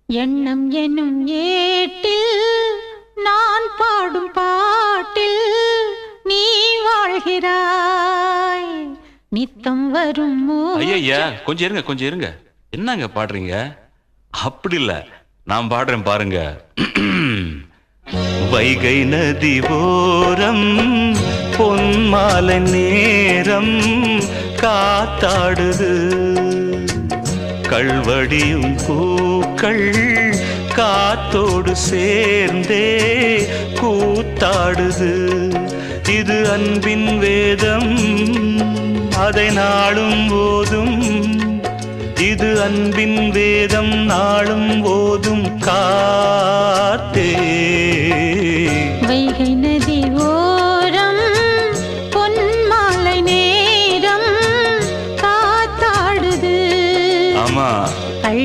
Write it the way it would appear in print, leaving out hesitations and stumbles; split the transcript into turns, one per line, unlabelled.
எண்ணம் என்னும் ஏட்டில் நான் பாடும் பாட்டில் நீ வாழ்கிறாய். நித்தம் வரும்
ஐயா கொஞ்சம் இருங்க என்னங்க பாடுறீங்க? அப்படி இல்ல, நான் பாடுறேன் பாருங்க. வைகை நதி ஓரம் பொன்மாலை நேரம் காத்தாடுது, கள்வடியும் பூக்கள் காத்தோடு சேர்ந்தே கூத்தாடுது. இது அன்பின் வேதம், அதை நாளும் போதும். இது அன்பின் வேதம், நாளும் போதும்.